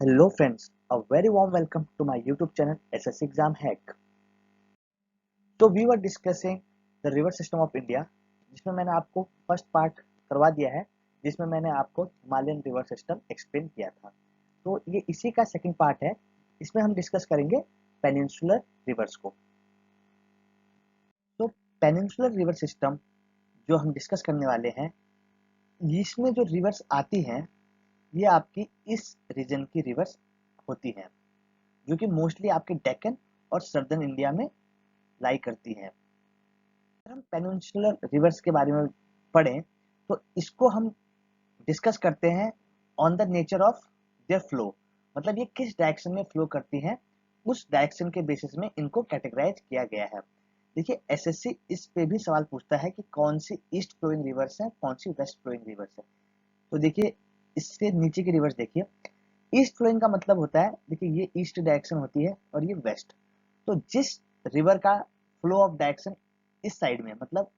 Hello friends, a very warm welcome to my YouTube channel SS Exam Hack. So we were discussing the river system of India, जिसमें मैंने आपको first part करवा दिया है, जिसमें मैंने आपको हिमालयन रिवर सिस्टम एक्सप्लेन किया था. तो ये इसी का सेकंड पार्ट है. इसमें हम डिस्कस करेंगे पेनिनसुलर रिवर्स को. तो पेनिनसुलर रिवर सिस्टम जो हम डिस्कस करने वाले हैं, इसमें जो रिवर्स आती हैं ये आपकी इस रीजन की रिवर्स होती हैं, जो कि मोस्टली आपके डेक्कन और सर्दर्न इंडिया में लाई करती हैं. अगर हम पेनिनसुलर रिवर्स के बारे में पढ़ें तो इसको हम डिस्कस करते हैं on the nature of their flow, मतलब ये किस डायरेक्शन में फ्लो करती हैं, उस डायरेक्शन के बेसिस में इनको कैटेगराइज किया गया है. देखिए एसएससी इस पे भी सवाल पूछता है कि कौन सी ईस्ट फ्लोइंग रिवर्स है, कौन सी वेस्ट फ्लोइंग रिवर्स है. तो देखिए इससे नीचे की रिवर्स देखिए. ईस्ट फ्लोइंग का मतलब होता है, देखिए ये ईस्ट डायरेक्शन होती है और ये वेस्ट. तो जिस रिवर का फ्लो ऑफ डायरेक्शन इस साइड में, मतलब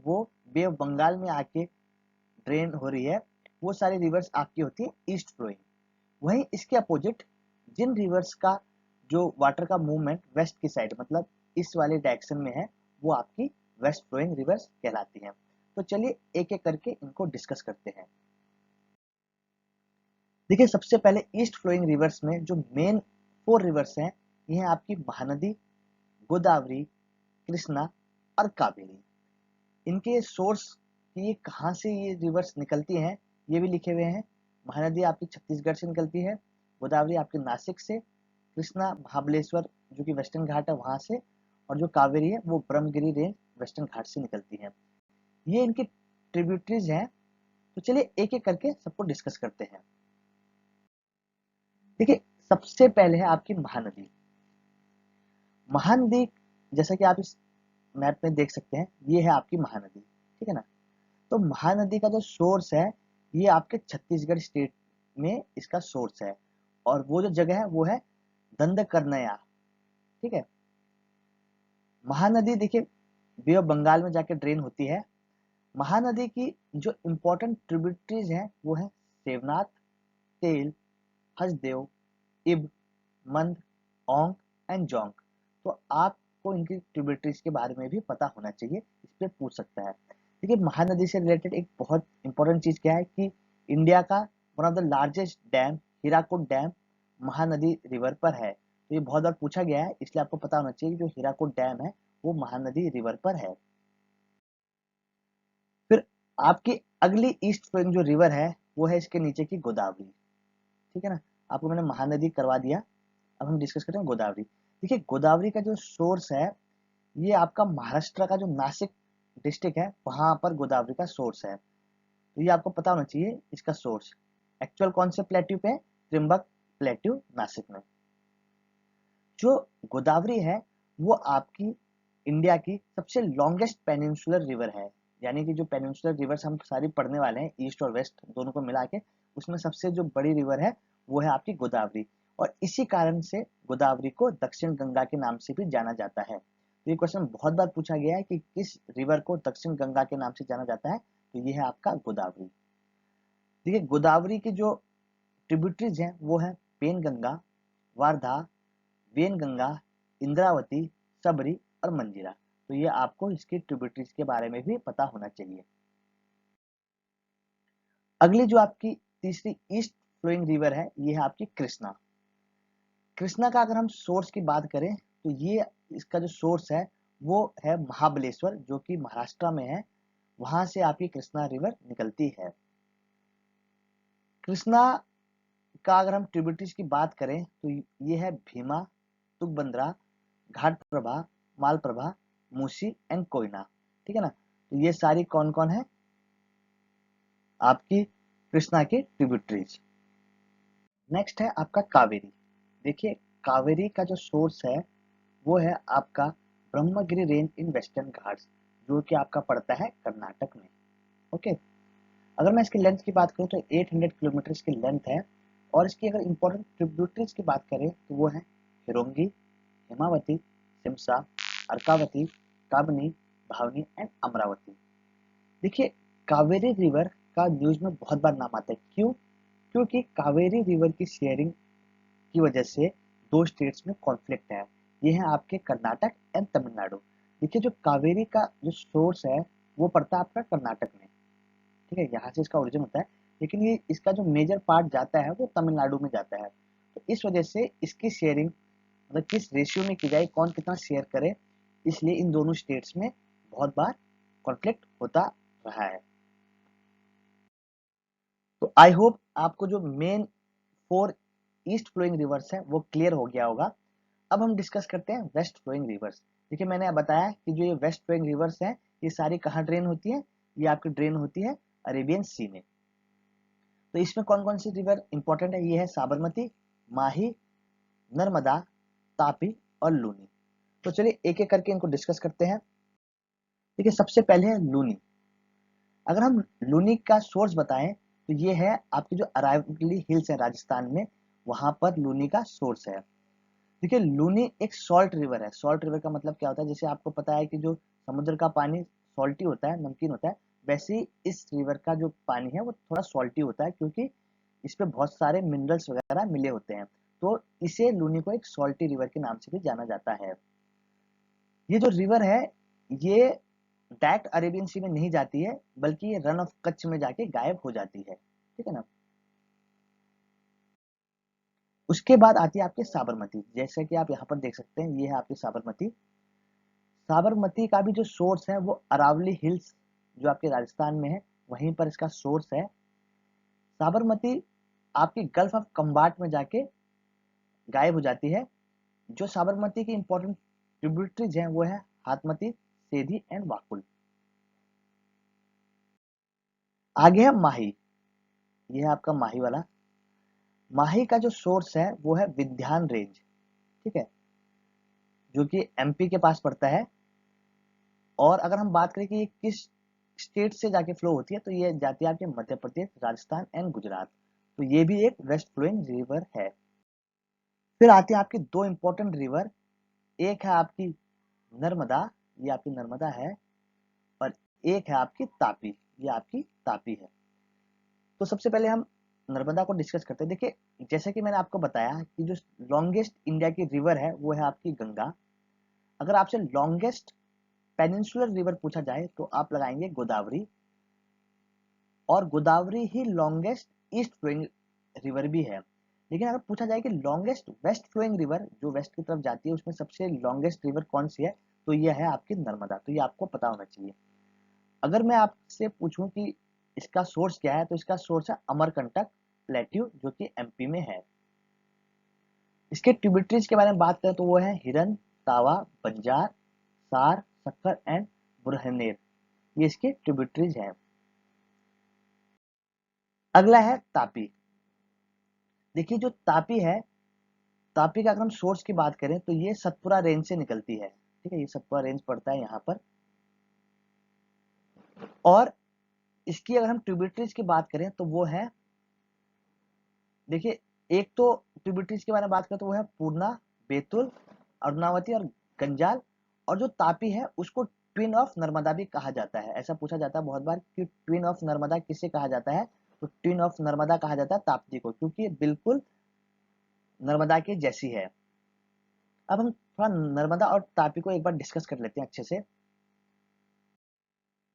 वो बे ऑफ बंगाल में आके ड्रेन हो रही है, वो सारी रिवर्स आपकी होती है ईस्ट फ्लोइंग. वहीं इसके अपोजिट जिन रिवर्स का जो वाटर का मूवमेंट वेस्ट की साइड, मतलब इस वाले डायरेक्शन में है, वो आपकी वेस्ट फ्लोइंग रिवर्स कहलाती हैं. तो चलिए एक एक करके इनको डिस्कस करते हैं. देखिए सबसे पहले ईस्ट फ्लोइंग रिवर्स में जो मेन 4 रिवर्स हैं, ये हैं आपकी महानदी, गोदावरी, कृष्णा और कावेरी. इनके सोर्स की कहाँ से ये रिवर्स निकलती हैं ये भी लिखे हुए हैं. महानदी आपकी छत्तीसगढ़ से निकलती है, गोदावरी आपके नासिक से, कृष्णा महाबलेश्वर जो कि वेस्टर्न घाट है वहां से, और जो कावेरी है वो ब्रह्मगिरी रेंज वेस्टर्न घाट से निकलती है. ये इनकी ट्रिब्यूटरीज हैं. तो चलिए एक एक करके सबको डिस्कस करते हैं. देखिए सबसे पहले है आपकी महानदी. महानदी जैसा कि आप इस मैप में देख सकते हैं, ये है आपकी महानदी, ठीक है ना. तो महानदी का जो सोर्स है ये आपके छत्तीसगढ़ स्टेट में इसका सोर्स है, और वो जो जगह है वो है दंडकर्णया, ठीक है. महानदी देखिए बे ऑफ बंगाल में जाके ड्रेन होती है. महानदी की जो इंपॉर्टेंट ट्रिब्यूटरीज हैं वो है सेवनाथ, तेल, हसदेव, इब, मंद, ओंग एंड जोंग. तो आपको इनकी ट्रिब्यूटरीज के बारे में भी पता होना चाहिए, इस पे पूछ सकता है. देखिए महानदी से रिलेटेड एक बहुत इंपॉर्टेंट चीज क्या है कि इंडिया का one of the largest dam Hirakud dam Mahanadi river पर है. तो ये बहुत बार पूछा गया है, इसलिए आपको पता होना चाहिए कि जो हीराकुड डैम है वो महानदी रिवर पर है. फिर आपकी अगली ईस्ट फ्लोइंग जो रिवर है वो है इसके नीचे की गोदावरी, ठीक है ना. आपको मैंने महानदी करवा दिया, अब हम डिस्कस करते हैं गोदावरी. देखिए गोदावरी का जो सोर्स है ये आपका महाराष्ट्र का जो नासिक डिस्ट्रिक्ट है वहां पर गोदावरी का सोर्स है. तो ये आपको पता होना चाहिए इसका सोर्स एक्चुअल कौन से प्लेट्यू पे है, त्रिम्बक प्लेट्यू नासिक में. जो गोदावरी है वो आपकी इंडिया की सबसे लॉन्गेस्ट पेनिनसुलर रिवर है. यानी कि जो पेनिनसुलर रिवर्स हम सारी पढ़ने वाले हैं ईस्ट और वेस्ट दोनों को मिला के, उसमें सबसे जो बड़ी रिवर है वो है आपकी गोदावरी. और इसी कारण से गोदावरी को दक्षिण गंगा के नाम से भी जाना जाता है. तो ये क्वेश्चन बहुत बार पूछा गया है कि किस रिवर को दक्षिण गंगा के नाम से जाना जाता है, तो ये है आपका गोदावरी. देखिए गोदावरी की जो ट्रिब्यूटरीज हैं वो है पेन गंगा, वारधा, वेन गंगा, इंद्रावती, सबरी और मंजीरा. तो ये आपको इसकी ट्रिब्यूटरीज के बारे में भी पता होना चाहिए. अगली जो आपकी तीसरी ईस्ट फ्लोइंग रिवर है ये है आपकी कृष्णा. कृष्णा का अगर हम सोर्स की बात करें तो ये इसका जो सोर्स है वो है महाबलेश्वर जो कि महाराष्ट्र में है, वहां से आपकी कृष्णा रिवर निकलती है. कृष्णा का अगर हम ट्रिब्यूटरीज की बात करें तो ये है भीमा, तुंगभद्रा, घाट प्रभा, मालप्रभा, मूसी एंड कोयना, ठीक है ना. तो ये सारी कौन कौन है आपकी कृष्णा की ट्रिब्यूटरीज. नेक्स्ट है आपका कावेरी. देखिए कावेरी का जो सोर्स है वो है आपका Brahmagiri range in western Ghats, जो कि आपका पड़ता है कर्नाटक में. ओके. अगर मैं इसकी लेंथ की बात करूं तो 800 किलोमीटर की लेंथ है. और इसकी अगर इंपॉर्टेंट ट्रिब्यूटरीज की बात करें तो वो है हिरोंगी, हेमावती, सिमसा, अर्कावती, काबनी, भावनी एंड अमरावती. देखिए कावेरी रिवर का न्यूज में बहुत बार नाम आता है. क्यों? क्योंकि कावेरी रिवर की शेयरिंग की वजह से दो स्टेट्स में कॉन्फ्लिक्ट है। ये है आपके कर्नाटक एंड तमिलनाडु। देखिए जो कावेरी का जो सोर्स है वो पड़ता है आपका कर्नाटक में, ठीक है, यहाँ से इसका ओरिजिन होता है, लेकिन ये इसका जो मेजर पार्ट जाता है वो तमिलनाडु में जाता है। तो इस वजह से इसकी शेयरिंग मतलब किस रेशियो में की जाए, कौन कितना शेयर करे, इसलिए इन दोनों स्टेट्स में बहुत बार कॉन्फ्लिक्ट होता रहा है। तो आई होप आपको जो मेन 4 ईस्ट फ्लोइंग रिवर्स है वो क्लियर हो गया होगा। अब हम डिस्कस करते हैं वेस्ट फ्लोइंग रिवर्स। देखिए मैंने बताया कि जो ये वेस्ट फ्लोइंग रिवर्स है ये सारी कहाँ ड्रेन होती है, ये आपकी ड्रेन होती है अरेबियन सी में। तो इसमें कौन कौन सी रिवर इंपॉर्टेंट है, ये है साबरमती, माही, नर्मदा, तापी और लूनी। तो चलिए एक एक करके इनको डिस्कस करते हैं। देखिए सबसे पहले है लूनी। अगर हम लूनी का सोर्स बताएं तो ये है आपकी जो अरावली हिल्स है राजस्थान में, वहां पर लूनी का सोर्स है। देखिए लूनी एक सॉल्ट रिवर है। सॉल्ट रिवर का मतलब क्या होता है, जैसे आपको पता है कि जो समुद्र का पानी सॉल्टी होता है, नमकीन होता है, वैसे ही इस रिवर का जो पानी है वो थोड़ा सॉल्टी होता है, क्योंकि इस पे बहुत सारे मिनरल्स वगैरह मिले होते हैं। तो इसे लूनी को एक सॉल्टी रिवर के नाम से भी जाना जाता है। ये जो रिवर है ये डायरेक्ट अरेबियन सी में नहीं जाती है, बल्कि ये रन ऑफ कच्छ में जाके गायब हो जाती है, ठीक है ना। उसके बाद आती है आपकी साबरमती। जैसे कि आप यहाँ पर देख सकते हैं, ये है आपकी साबरमती। साबरमती का भी जो सोर्स है वो अरावली हिल्स जो आपके राजस्थान में है, वहीं पर इसका सोर्स है। साबरमती आपकी गल्फ ऑफ कंबाट में जाके गायब हो जाती है। जो साबरमती की इंपॉर्टेंट ट्रिब्यूटरीज हैं वो है हाथमती, सेधी एंड वाकुल। आगे है माही। ये है आपका माही वाला। माही का जो सोर्स है वो है विंध्यान रेंज, ठीक है, जो कि एमपी के पास पड़ता है। और अगर हम बात करें कि ये किस स्टेट से जाके फ्लो होती है, तो ये जाती है आपके मध्य प्रदेश, राजस्थान एंड गुजरात। तो ये भी एक वेस्ट फ्लोइंग रिवर है। फिर आती है आपकी दो इंपॉर्टेंट रिवर। एक है आपकी नर्मदा, ये आपकी नर्मदा है, और एक है आपकी तापी, ये आपकी तापी है। तो सबसे पहले हम नर्मदा को डिस्कस करते हैं। देखिए जैसे कि मैंने आपको बताया कि जो लॉन्गेस्ट इंडिया की रिवर है वो है आपकी गंगा। अगर आपसे लॉन्गेस्ट पेनिनसुलर रिवर पूछा जाए तो आप लगाएंगे गोदावरी, और गोदावरी ही लॉन्गेस्ट ईस्ट फ्लोइंग रिवर भी है। लेकिन अगर पूछा जाए कि लॉन्गेस्ट वेस्ट फ्लोइंग रिवर जो वेस्ट की तरफ जाती है उसमें सबसे लॉन्गेस्ट रिवर कौन सी है, तो ये है आपकी नर्मदा। तो ये आपको पता होना चाहिए। अगर मैं आपसे पूछूं कि इसका सोर्स क्या है, तो इसका सोर्स है अमरकंटक प्लेट्यू जो कि एमपी में है। इसके ट्रिब्यूटरीज के बारे में बात करें तो वो है हिरन, तावा, बंजार, सार, सक्कर एंड बुरहनेर। ये इसके ट्रिब्यूटरीज हैं। अगला है तापी। देखिए जो तापी है, तापी का अगर हम सोर्स की बात करें तो ये सतपुरा रेंज से निकलती है, ठीक है, ये सतपुरा रेंज पड़ता है यहाँ पर। और इसकी अगर हम ट्रिब्यूटरीज की बात करें तो वो है, देखिए एक तो ट्रिब्यूटरीज के बारे में बात करें तो वो है पूर्णा, बेतुल, अरुणावती और गंजाल। और जो तापी है उसको ट्विन ऑफ नर्मदा भी कहा जाता है। ऐसा पूछा जाता है बहुत बार कि ट्विन ऑफ नर्मदा किसे कहा जाता है, तो ट्विन ऑफ नर्मदा कहा जाता है ताप्ती को, क्योंकि ये बिल्कुल नर्मदा के जैसी है। अब हम थोड़ा नर्मदा और तापी को एक बार डिस्कस कर लेते हैं अच्छे से।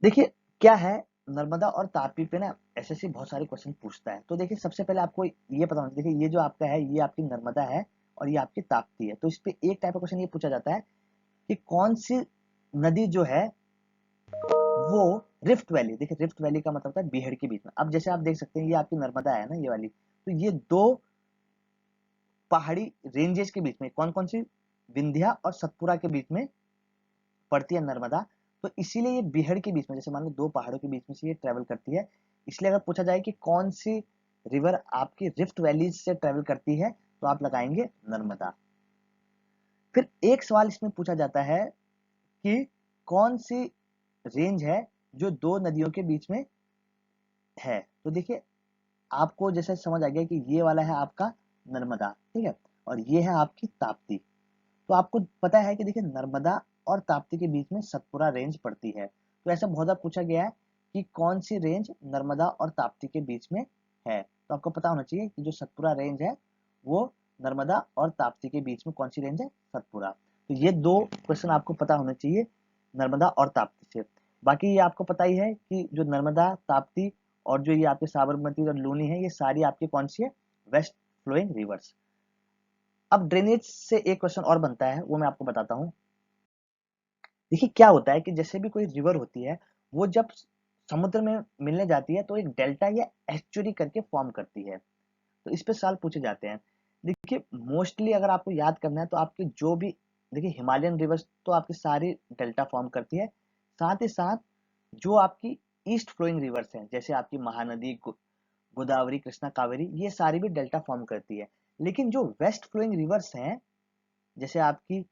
देखिए क्या है, नर्मदा और तापी पे ना एसएससी बहुत सारे क्वेश्चन पूछता है। तो देखिए सबसे पहले आपको ये पता होना, देखिए ये जो आपका है ये आपकी नर्मदा है और ये आपकी ताप्ती है। तो इस पे एक टाइप का क्वेश्चन ये पूछा जाता है कि कौन सी नदी जो है वो रिफ्ट वैली, देखिए रिफ्ट वैली का मतलब होता है बीहड़ के बीच में। अब जैसे आप देख सकते हैं ये आपकी नर्मदा है ना ये वाली, तो ये दो पहाड़ी रेंजेस के बीच में कौन कौन सी, विंध्या और सतपुरा के बीच में पड़ती है नर्मदा। तो इसीलिए ये बिहड़ के बीच में, जैसे मान लो दो पहाड़ों के बीच में से ये ट्रेवल करती है। इसलिए अगर पूछा जाए कि कौन सी रिवर आपकी रिफ्ट वैली से ट्रेवल करती है, तो आप लगाएंगे नर्मदा। फिर एक सवाल इसमें पूछा जाता है कि कौन सी रेंज है जो दो नदियों के बीच में है। तो देखिए आपको जैसे समझ आ गया कि ये वाला है आपका नर्मदा, ठीक है, और ये है आपकी ताप्ती। तो आपको पता है कि देखिए नर्मदा और ताप्ती के बीच में सतपुरा रेंज पड़ती है। तो ऐसा बहुत बार पूछा गया है कि कौन सी रेंज नर्मदा और ताप्ती के बीच में है। तो आपको पता होना चाहिए कि जो सतपुरा रेंज है वो नर्मदा और ताप्ती के बीच में कौन सी रेंज है? सतपुरा। तो ये दो क्वेश्चन आपको पता होने चाहिए नर्मदा और ताप्ती से। बाकी ये आपको पता ही है कि जो नर्मदा, ताप्ती और जो ये आपके साबरमती और लूनी है, ये सारी आपकी कौन सी है? West flowing rivers. अब ड्रेनेज से एक क्वेश्चन और बनता है, वो मैं आपको बताता हूँ। देखिए क्या होता है कि जैसे भी कोई रिवर होती है, वो जब समुद्र में मिलने जाती है तो एक डेल्टा या एस्चुरी करके फॉर्म करती है। तो इस पे सवाल पूछे जाते हैं। देखिए मोस्टली अगर आपको याद करना है तो आपकी जो भी, देखिए हिमालयन रिवर्स तो आपकी सारी डेल्टा फॉर्म करती है। साथ ही साथ जो आपकी ईस्ट फ्लोइंग रिवर्स हैं, जैसे आपकी महानदी, गोदावरी, कृष्णा, कावेरी, ये सारी भी डेल्टा फॉर्म करती है। लेकिन जो वेस्ट फ्लोइंग रिवर्स हैं, जैसे आपकी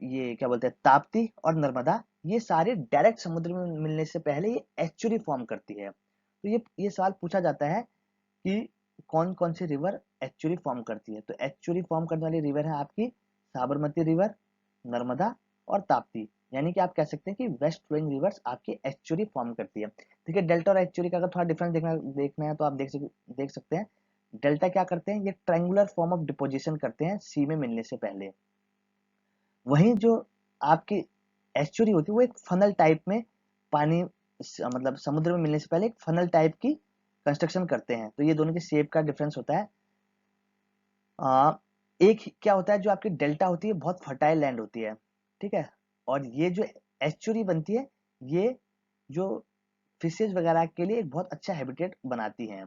ये क्या बोलते हैं, ताप्ती और नर्मदा, ये सारे डायरेक्ट समुद्र में मिलने से पहले ये एस्चुरी फॉर्म करती है। तो ये सवाल पूछा जाता है कि कौन कौन सी रिवर एस्चुरी फॉर्म करती है। तो एस्चुरी फॉर्म करने वाली रिवर है आपकी साबरमती रिवर, नर्मदा और ताप्ती। यानी कि आप कह सकते हैं कि वेस्ट फ्लोइंग रिवर्स आपकी एस्चुरी फॉर्म करती है। देखिए डेल्टा और एस्चुरी का अगर थोड़ा डिफरेंस देखना है तो आप देख सकते हैं। डेल्टा क्या करते हैं? ये ट्रायंगुलर फॉर्म ऑफ डिपोजिशन करते हैं सी में मिलने से पहले। वहीं जो आपकी एस्चुरी होती है वो एक फनल टाइप में पानी मतलब समुद्र में मिलने से पहले एक फनल टाइप की कंस्ट्रक्शन करते हैं। तो ये दोनों के शेप का डिफरेंस होता है। एक क्या होता है, जो आपकी डेल्टा होती है बहुत फर्टाइल लैंड होती है, ठीक है। और ये जो एस्चुरी बनती है, ये जो फिशेज वगैरह के लिए एक बहुत अच्छा हैबिटेट बनाती हैं।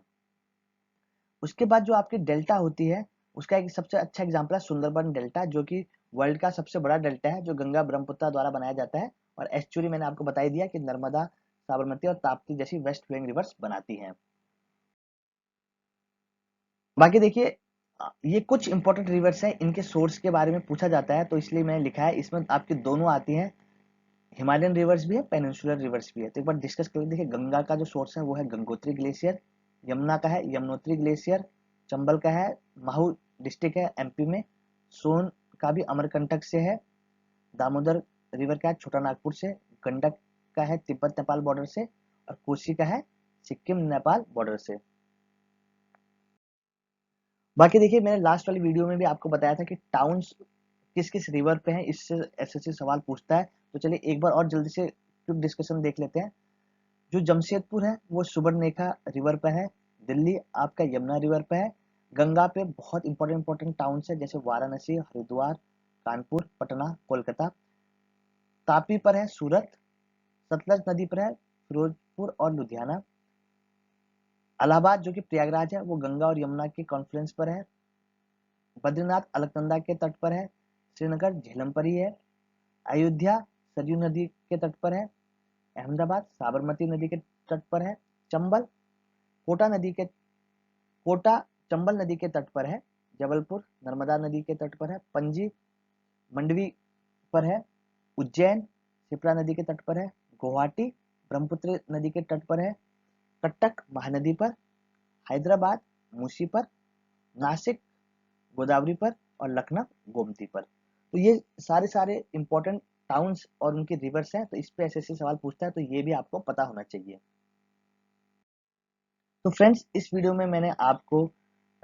उसके बाद जो आपकी डेल्टा होती है, उसका एक सबसे अच्छा एग्जांपल है सुंदरबन डेल्टा, जो कि वर्ल्ड का सबसे बड़ा डेल्टा है, जो गंगा ब्रह्मपुत्र द्वारा बनाया जाता है। और एस्चुरी मैंने आपको बता ही दिया कि नर्मदा, साबरमती और ताप्ती जैसी वेस्ट फ्लोइंग रिवर्स बनाती हैं। बाकी देखिए ये कुछ इंपॉर्टेंट रिवर्स हैं, इनके सोर्स के बारे में पूछा जाता है, तो इसलिए मैंने लिखा है। इसमें आपकी दोनों आती हैं, हिमालयन रिवर्स भी है, पेनिनसुलर रिवर्स भी है। तो एक बार डिस्कस कर देखिए। गंगा का जो सोर्स है वो है गंगोत्री ग्लेशियर। यमुना का है यमुनोत्री ग्लेशियर। चंबल का है महू डिस्ट्रिक्ट है एमपी में। सोन का भी अमरकंटक से है। दामोदर रिवर का है छोटा नागपुर से। गंडक का है तिब्बत नेपाल बॉर्डर से। और कोसी का है सिक्किम नेपाल बॉर्डर से। बाकी देखिए मैंने लास्ट वाली वीडियो में भी आपको बताया था कि टाउन्स किस किस रिवर पे हैं, इससे एसएससी सवाल पूछता है। तो चलिए एक बार और जल्दी से क्विक डिस्कशन देख लेते हैं। जो जमशेदपुर है वो सुबर्णरेखा रिवर पे है। दिल्ली आपका यमुना रिवर पे है। गंगा पे बहुत इंपॉर्टेंट इंपॉर्टेंट टाउन्स है, जैसे वाराणसी, हरिद्वार, कानपुर, पटना, कोलकाता। तापी पर है सूरत। सतलज नदी पर है फिरोजपुर और लुधियाना। इलाहाबाद जो कि प्रयागराज है, वो गंगा और यमुना के कॉन्फ्लुएंस पर है। बद्रीनाथ अलकनंदा के तट पर है। श्रीनगर झेलम पर ही है। अयोध्या सरयू नदी के तट पर है। अहमदाबाद साबरमती नदी के तट पर है। चंबल कोटा चंबल नदी के तट पर है। जबलपुर नर्मदा नदी के तट पर है। पणजी मंडवी पर है। उज्जैन शिप्रा नदी के तट पर है। गुवाहाटी ब्रह्मपुत्र नदी के तट पर है। कटक महानदी पर। हैदराबाद मूसी पर। नासिक गोदावरी पर। और लखनऊ गोमती पर। तो ये सारे सारे इंपॉर्टेंट टाउन्स और उनके रिवर्स हैं, तो इस पे एसएससी सवाल पूछता है, तो ये भी आपको पता होना चाहिए। तो फ्रेंड्स इस वीडियो में मैंने आपको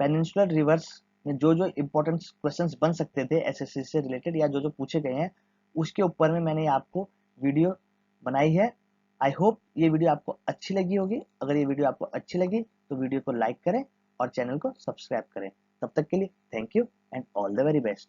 पेनिनसुलर रिवर्स में जो जो इंपॉर्टेंट क्वेश्चंस बन सकते थे एसएससी से रिलेटेड, या जो जो पूछे गए हैं, उसके ऊपर में मैंने आपको वीडियो बनाई है। आई होप ये वीडियो आपको अच्छी लगी होगी। अगर ये वीडियो आपको अच्छी लगी तो वीडियो को लाइक करें और चैनल को सब्सक्राइब करें। तब तक के लिए thank you and all the very best.